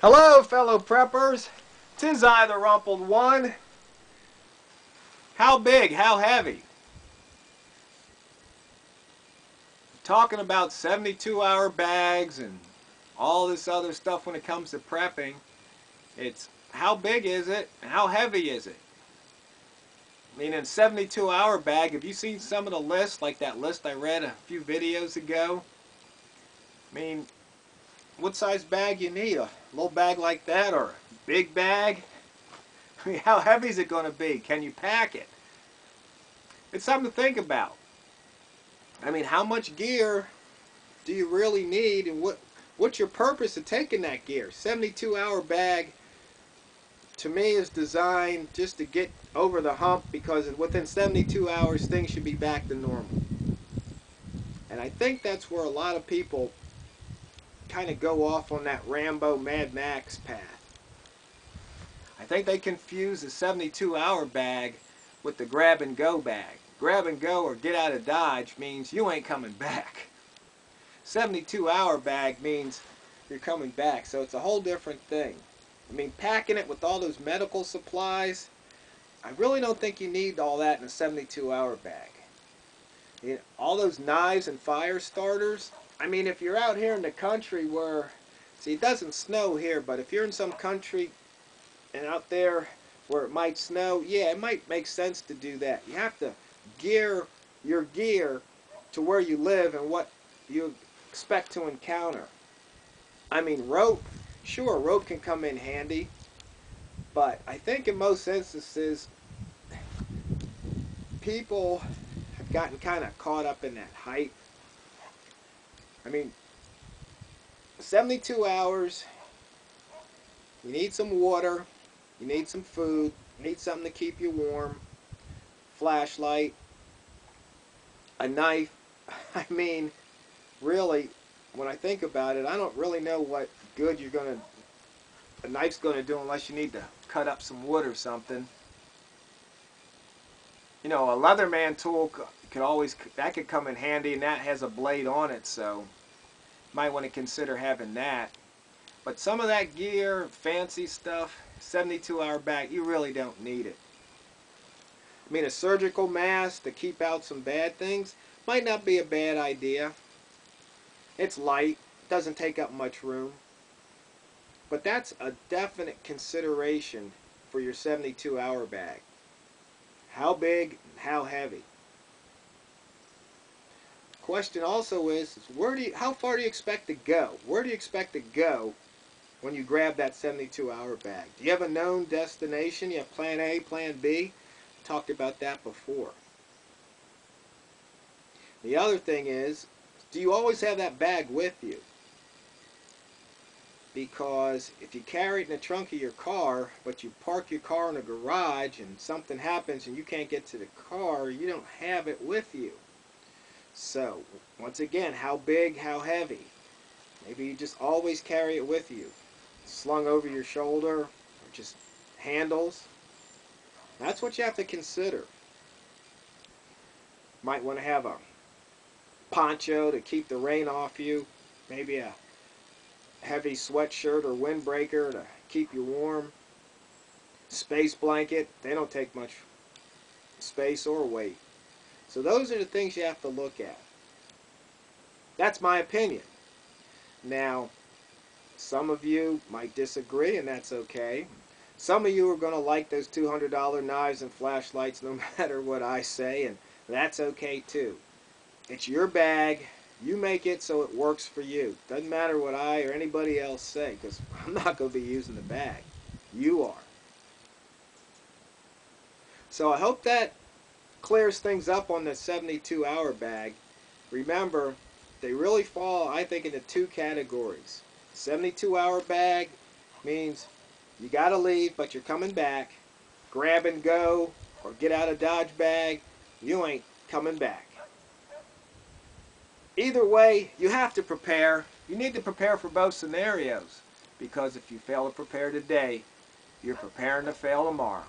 Hello, fellow preppers. 'Tis I, the Rumpled One. How big? How heavy? Talking about 72-hour bags and all this other stuff when it comes to prepping. It's how big is it and how heavy is it? I mean, in a 72-hour bag, have you seen some of the lists, like that list I read a few videos ago? I mean, what size bag you need? A little bag like that or a big bag? I mean, how heavy is it going to be? Can you pack it? It's something to think about. I mean, how much gear do you really need, and what's your purpose of taking that gear? 72-hour bag, to me, is designed just to get over the hump, because within 72 hours, things should be back to normal. And I think that's where a lot of people kind of go off on that Rambo Mad Max path. I think they confuse the 72-hour bag with the grab-and-go bag. Grab and go or get out of Dodge means you ain't coming back. 72-hour bag means you're coming back, so it's a whole different thing. I mean, packing it with all those medical supplies, I really don't think you need all that in a 72-hour bag. You know, all those knives and fire starters, I mean, if you're out here in the country where, see, it doesn't snow here, but if you're in some country and out there where it might snow, yeah, it might make sense to do that. You have to gear your gear to where you live and what you expect to encounter. I mean, rope, sure, rope can come in handy, but I think in most instances people have gotten kind of caught up in that hype. I mean, 72 hours, you need some water, you need some food, you need something to keep you warm, flashlight, a knife. I mean, really, when I think about it, I don't really know what good a knife's going to do unless you need to cut up some wood or something. You know, a Leatherman tool could come in handy, and that has a blade on it, so you might want to consider having that. But some of that gear, fancy stuff, 72-hour bag, you really don't need it. I mean, a surgical mask to keep out some bad things might not be a bad idea. It's light, doesn't take up much room. But that's a definite consideration for your 72-hour bag. How big and how heavy? Question also is how far do you expect to go? Where do you expect to go when you grab that 72-hour bag? Do you have a known destination? You have plan A, plan B? Talked about that before. The other thing is, do you always have that bag with you? Because if you carry it in the trunk of your car, but you park your car in a garage and something happens and you can't get to the car, you don't have it with you. So, once again, how big, how heavy? Maybe you just always carry it with you, slung over your shoulder, or just handles. That's what you have to consider. Might want to have a poncho to keep the rain off you, maybe a heavy sweatshirt or windbreaker to keep you warm, space blanket, they don't take much space or weight. So those are the things you have to look at. That's my opinion. Now, some of you might disagree, and that's okay. Some of you are going to like those $200 knives and flashlights no matter what I say, and that's okay too. It's your bag. You make it so it works for you. Doesn't matter what I or anybody else say, because I'm not going to be using the bag. You are. So I hope that clears things up on the 72-hour bag. Remember, they really fall, I think, into two categories. 72-hour bag means you got to leave, but you're coming back. Grab and go or get out of Dodge bag, you ain't coming back. Either way, you have to prepare. You need to prepare for both scenarios, because if you fail to prepare today, you're preparing to fail tomorrow.